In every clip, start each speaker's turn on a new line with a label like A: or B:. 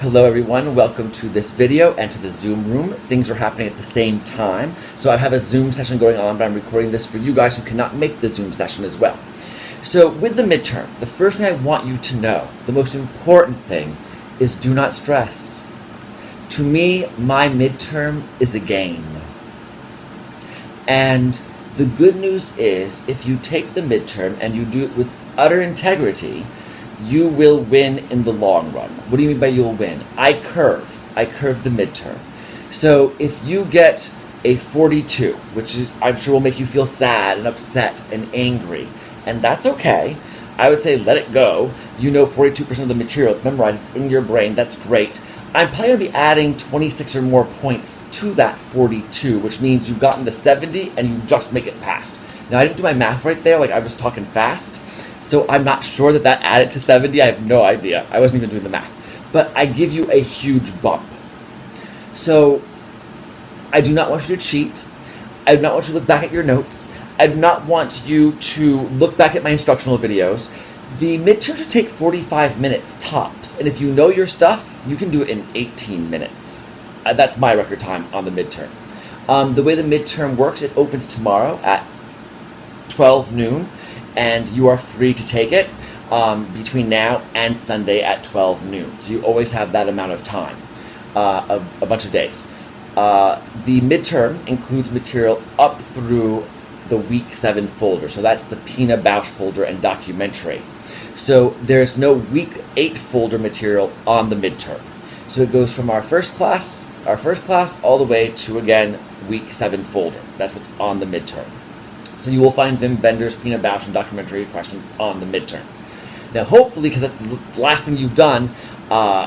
A: Hello everyone, welcome to this video and to the Zoom room. Things are happening at the same time. So I have a Zoom session going on, but I'm recording this for you guys who cannot make the Zoom session as well. So with the midterm, the first thing I want you to know, the most important thing, is do not stress. To me, my midterm is a game. And the good news is, if you take the midterm and you do it with utter integrity, you will win in the long run. What do you mean by you'll win? I curve the midterm. So if you get a 42, which I'm sure will make you feel sad and upset and angry, and that's okay. I would say let it go. You know 42% of the material, it's memorized, it's in your brain, that's great. I'm probably going to be adding 26 or more points to that 42, which means you've gotten to 70 and you just make it past. Now I didn't do my math right there, like I was talking fast. So I'm not sure that added to 70. I have no idea. I wasn't even doing the math. But I give you a huge bump. So I do not want you to cheat. I do not want you to look back at your notes. I do not want you to look back at my instructional videos. The midterm should take 45 minutes tops. And if you know your stuff, you can do it in 18 minutes. That's my record time on the midterm. The way the midterm works, it opens tomorrow at 12 noon. And you are free to take it between now and Sunday at 12 noon. So you always have that amount of time, a bunch of days. The midterm includes material up through the week 7 folder. So that's the Pina Bausch folder and documentary. So there's no week 8 folder material on the midterm. So it goes from our first class all the way to, again, week 7 folder. That's what's on the midterm. So you will find Vim Vendors, Pina Bausch, and documentary questions on the midterm. Now hopefully, because that's the last thing you've done,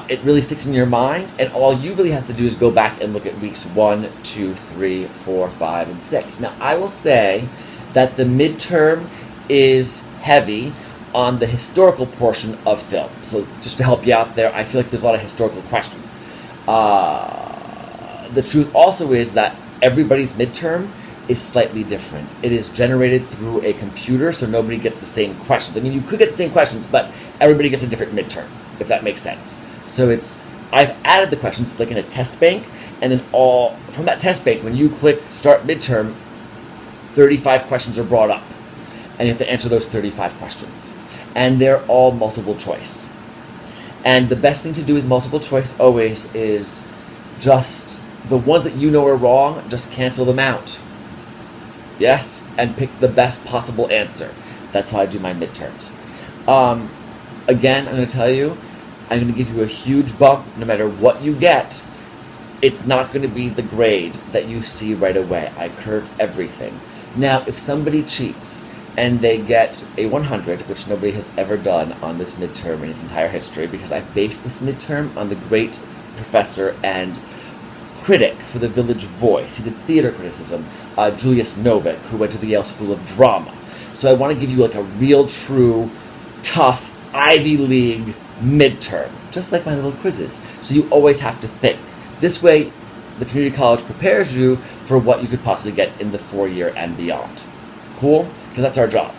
A: it really sticks in your mind, and all you really have to do is go back and look at weeks 1, 2, 3, 4, 5, and 6. Now I will say that the midterm is heavy on the historical portion of film. So just to help you out there, I feel like there's a lot of historical questions. The truth also is that everybody's midterm is slightly different. It is generated through a computer, so nobody gets the same questions. I mean, you could get the same questions, but everybody gets a different midterm, if that makes sense. So I've added the questions like in a test bank, and then from that test bank, when you click Start Midterm, 35 questions are brought up, and you have to answer those 35 questions. And they're all multiple choice. And the best thing to do with multiple choice always is just the ones that you know are wrong, just cancel them out. Yes, and pick the best possible answer. That's how I do my midterms. Again, I'm going to tell you, I'm going to give you a huge bump no matter what you get. It's not going to be the grade that you see right away. I curve everything. Now, if somebody cheats and they get a 100, which nobody has ever done on this midterm in its entire history, because I've based this midterm on the great professor and critic for the Village Voice. He did theater criticism, Julius Novik, who went to the Yale School of Drama. So I want to give you like a real, true, tough Ivy League midterm, just like my little quizzes. So you always have to think. This way, the community college prepares you for what you could possibly get in the 4-year and beyond. Cool? Because that's our job.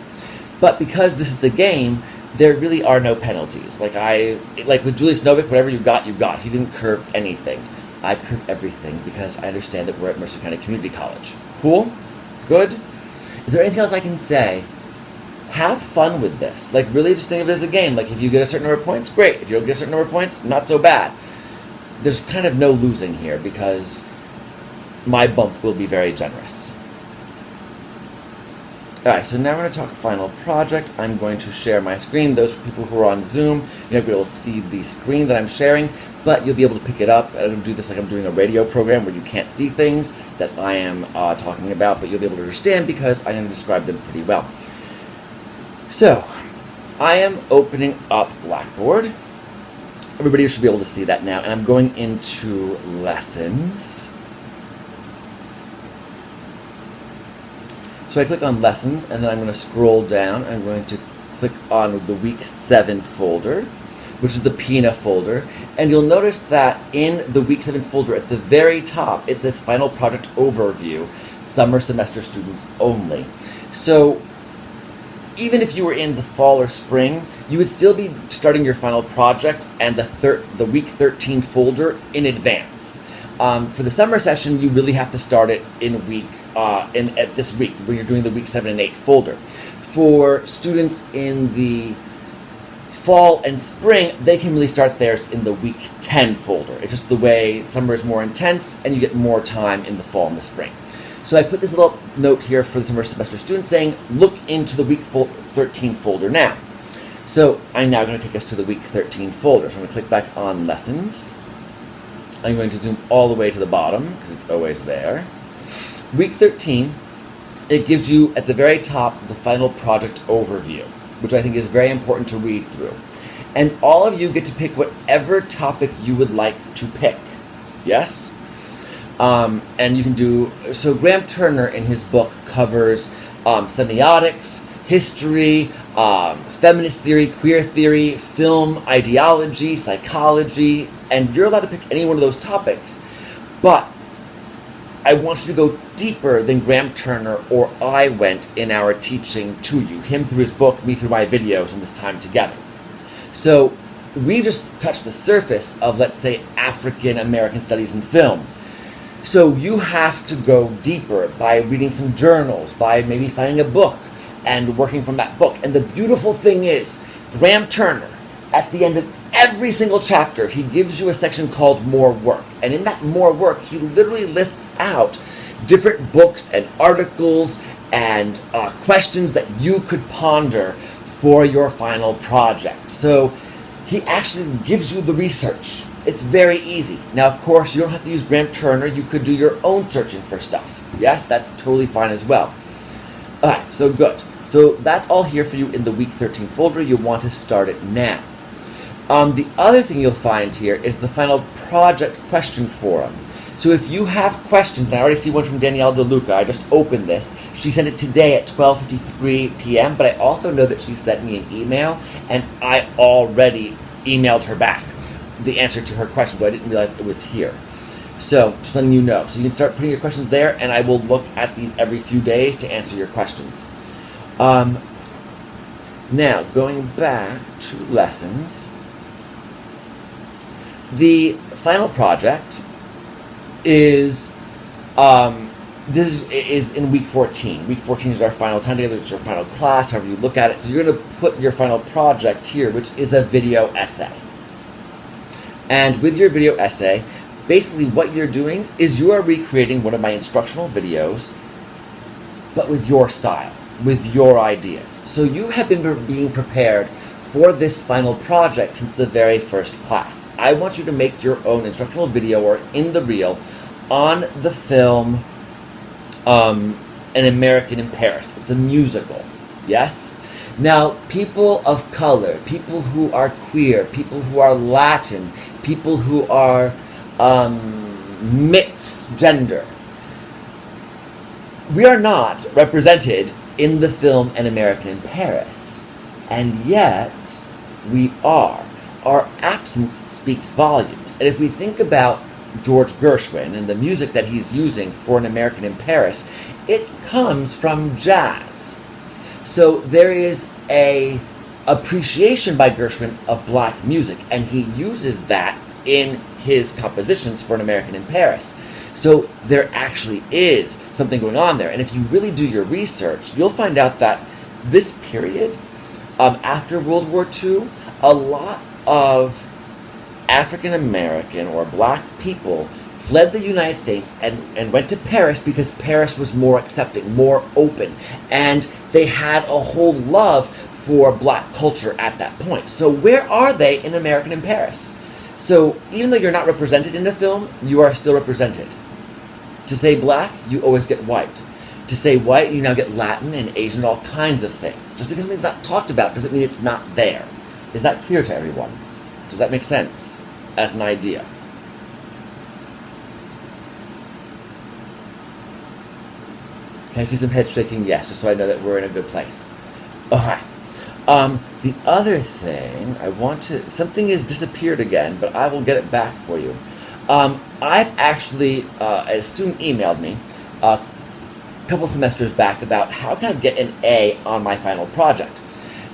A: But because this is a game, there really are no penalties. Like with Julius Novik, whatever you got, you got. He didn't curve anything. I curve everything because I understand that we're at Mercer County Community College. Cool? Good? Is there anything else I can say? Have fun with this. Like, really just think of it as a game. Like, if you get a certain number of points, great. If you don't get a certain number of points, not so bad. There's kind of no losing here because my bump will be very generous. Alright, so now we're going to talk final project. I'm going to share my screen. Those people who are on Zoom, you're not going to be able to see the screen that I'm sharing, but you'll be able to pick it up. I don't do this like I'm doing a radio program where you can't see things that I am talking about, but you'll be able to understand because I'm going to describe them pretty well. So, I am opening up Blackboard. Everybody should be able to see that now, and I'm going into Lessons. So I click on Lessons, and then I'm going to scroll down. I'm going to click on the Week 7 folder, which is the Pina folder. And you'll notice that in the Week 7 folder at the very top, it says Final Project Overview, Summer Semester Students Only. So even if you were in the fall or spring, you would still be starting your final project and the week 13 folder in advance. For the summer session, you really have to start it at this week, when you're doing the week 7 and 8 folder. For students in the fall and spring, they can really start theirs in the week 10 folder. It's just the way summer is more intense and you get more time in the fall and the spring. So I put this little note here for the summer semester students saying, look into the week 13 folder now. So I'm now going to take us to the week 13 folder. So I'm going to click back on lessons. I'm going to zoom all the way to the bottom because it's always there. Week 13, it gives you at the very top the final project overview, which I think is very important to read through. And all of you get to pick whatever topic you would like to pick. Yes? And you can do, so Graham Turner in his book covers semiotics, history, feminist theory, queer theory, film, ideology, psychology, and you're allowed to pick any one of those topics. But I want you to go deeper than Graham Turner or I went in our teaching to you. Him through his book, me through my videos, and this time together. So we just touched the surface of, let's say, African American studies in film. So you have to go deeper by reading some journals, by maybe finding a book and working from that book. And the beautiful thing is, Graham Turner, at the end of every single chapter, he gives you a section called More Work. And in that More Work, he literally lists out different books and articles and questions that you could ponder for your final project. So he actually gives you the research. It's very easy. Now, of course, you don't have to use Graham Turner. You could do your own searching for stuff. Yes, that's totally fine as well. All right, so good. So that's all here for you in the week 13 folder. You'll want to start it now. The other thing you'll find here is the final project question forum. So if you have questions, and I already see one from Danielle DeLuca, I just opened this. She sent it today at 12:53 p.m., but I also know that she sent me an email, and I already emailed her back the answer to her question, so I didn't realize it was here. So just letting you know. So you can start putting your questions there, and I will look at these every few days to answer your questions. Now, going back to lessons, the final project is this is in week 14. Week 14 is our final time together, it's our final class, however you look at it. So you're going to put your final project here, which is a video essay. And with your video essay, basically what you're doing is you are recreating one of my instructional videos, but with your style, with your ideas. So you have been being prepared for this final project since the very first class. I want you to make your own instructional video or in the reel on the film An American in Paris. It's a musical, yes? Now, people of color, people who are queer, people who are Latin, people who are mixed gender, we are not represented in the film An American in Paris, and yet we are. Our absence speaks volumes. And if we think about George Gershwin and the music that he's using for An American in Paris, it comes from jazz. So there is a appreciation by Gershwin of black music, and he uses that in his compositions for An American in Paris. So there actually is something going on there. And if you really do your research, you'll find out that this period, after World War II, a lot of African American or black people fled the United States and went to Paris because Paris was more accepting, more open, and they had a whole love for black culture at that point. So where are they in American in Paris? So even though you're not represented in the film, you are still represented. To say black, you always get white. To say white, you now get Latin and Asian, all kinds of things. Just because something's not talked about doesn't mean it's not there. Is that clear to everyone? Does that make sense as an idea? Can I see some head shaking? Yes, just so I know that we're in a good place. Okay. The other thing I want to... Something has disappeared again, but I will get it back for you. I've actually... a student emailed me couple semesters back about how can I get an A on my final project.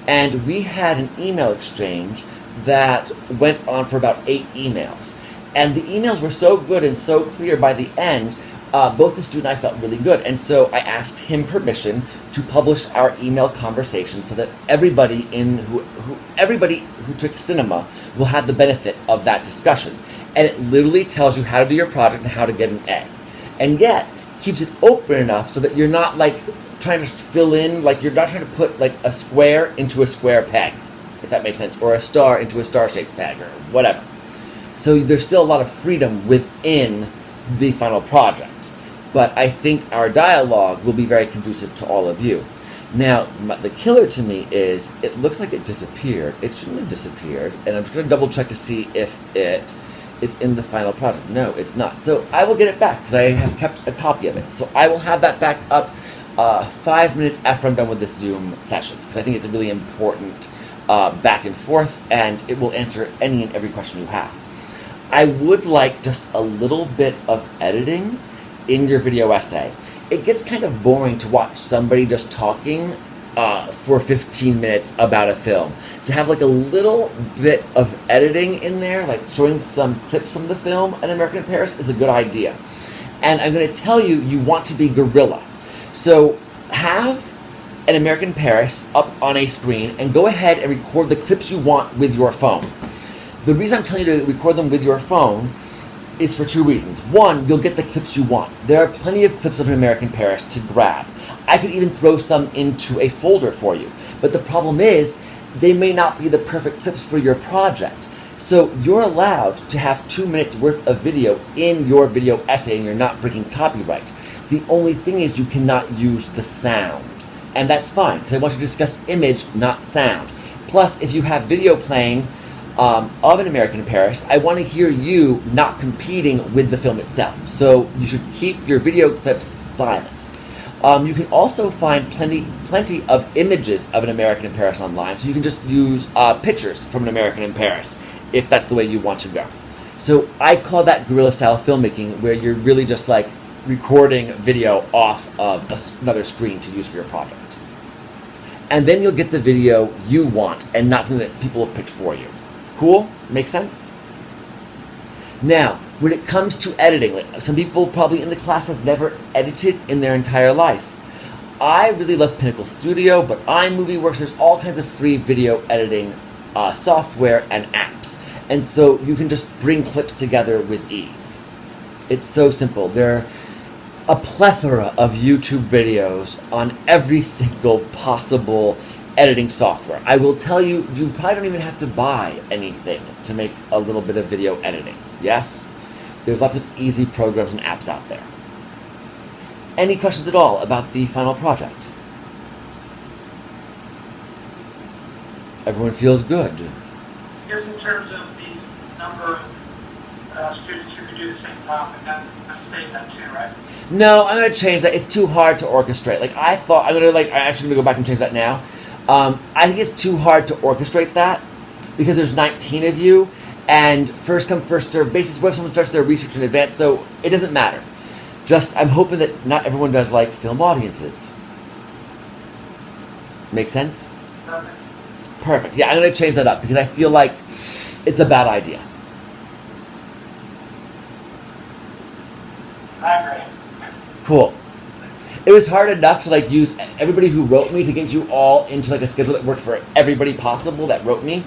A: And we had an email exchange that went on for about 8 emails. And the emails were so good and so clear by the end, both the student and I felt really good. And so I asked him permission to publish our email conversation so that everybody who took cinema will have the benefit of that discussion. And it literally tells you how to do your project and how to get an A. And yet, keeps it open enough so that you're not like trying to fill in, like you're not trying to put like a square into a square peg, if that makes sense, or a star into a star-shaped peg, or whatever. So there's still a lot of freedom within the final project. But I think our dialogue will be very conducive to all of you. Now, the killer to me is, it looks like it disappeared. It shouldn't have disappeared, and I'm just going to double check to see if it is in the final product. No, it's not. So I will get it back, because I have kept a copy of it. So I will have that back up 5 minutes after I'm done with this Zoom session, because I think it's a really important back and forth, and it will answer any and every question you have. I would like just a little bit of editing in your video essay. It gets kind of boring to watch somebody just talking for 15 minutes about a film. To have like a little bit of editing in there, like showing some clips from the film, An American in Paris, is a good idea. And I'm going to tell you, you want to be guerrilla. So have An American in Paris up on a screen and go ahead and record the clips you want with your phone. The reason I'm telling you to record them with your phone is for 2 reasons. One, you'll get the clips you want. There are plenty of clips of An American in Paris to grab. I could even throw some into a folder for you. But the problem is, they may not be the perfect clips for your project. So you're allowed to have 2 minutes worth of video in your video essay and you're not breaking copyright. The only thing is you cannot use the sound. And that's fine, because I want you to discuss image, not sound. Plus, if you have video playing of An American in Paris, I want to hear you not competing with the film itself. So you should keep your video clips silent. You can also find plenty of images of An American in Paris online, so you can just use pictures from An American in Paris, if that's the way you want to go. So I call that guerrilla style filmmaking, where you're really just like recording video off of another screen to use for your project. And then you'll get the video you want, and not something that people have picked for you. Cool? Make sense? Now, when it comes to editing, like some people probably in the class have never edited in their entire life. I really love Pinnacle Studio, but iMovie Works. There's all kinds of free video editing software and apps. And so you can just bring clips together with ease. It's so simple. There are a plethora of YouTube videos on every single possible editing software. I will tell you, you probably don't even have to buy anything to make a little bit of video editing. Yes? There's lots of easy programs and apps out there. Any questions at all about the final project? Everyone feels good.
B: I guess in terms of the number of students who can do the same topic, that stays at 2, right?
A: No, I'm going to change that. It's too hard to orchestrate. Like I thought, I'm actually going to go back and change that now. I think it's too hard to orchestrate that because there's 19 of you, and first come, first serve basis. What if someone starts their research in advance? So it doesn't matter. Just, I'm hoping that not everyone does like film audiences. Make sense?
B: Perfect.
A: Perfect. Yeah, I'm going to change that up because I feel like it's a bad idea.
B: I agree.
A: Cool. It was hard enough to like use everybody who wrote me to get you all into like a schedule that worked for everybody possible that wrote me.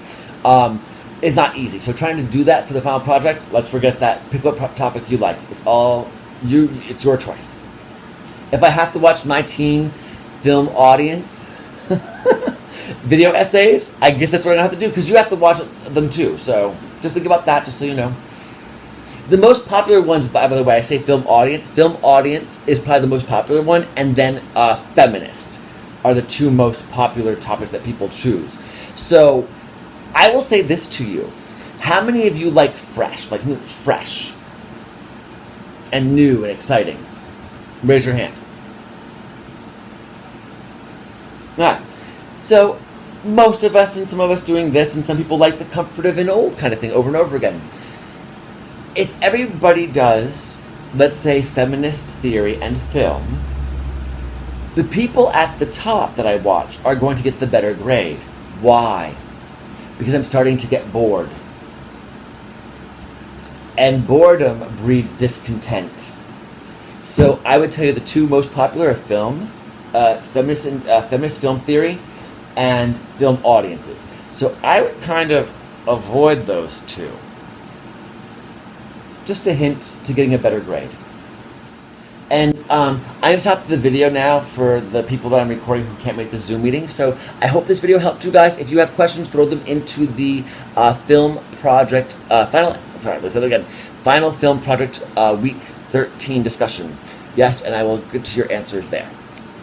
A: Is not easy. So trying to do that for the final project, let's forget that. Pick what topic you like. It's all you. It's your choice. If I have to watch 19 film audience video essays, I guess that's what I'm gonna have to do because you have to watch them too. So just think about that, just so you know. The most popular ones, by the way, I say film audience. Film audience is probably the most popular one, and then feminist are the 2 most popular topics that people choose. So I will say this to you. How many of you like fresh? Like something that's fresh and new and exciting? Raise your hand. Yeah. So most of us and some of us doing this, and some people like the comfort of an old kind of thing over and over again. If everybody does, let's say, feminist theory and film, The people at the top that I watch are going to get the better grade. Why? Because I'm starting to get bored. And boredom breeds discontent. So I would tell you the two most popular are feminist film theory and film audiences. So I would kind of avoid those two. Just a hint to getting a better grade. And I'm stopped the video now for the people that I'm recording who can't make the Zoom meeting. So I hope this video helped you guys. If you have questions, throw them into the film project final film project week 13 discussion. Yes, and I will get to your answers there.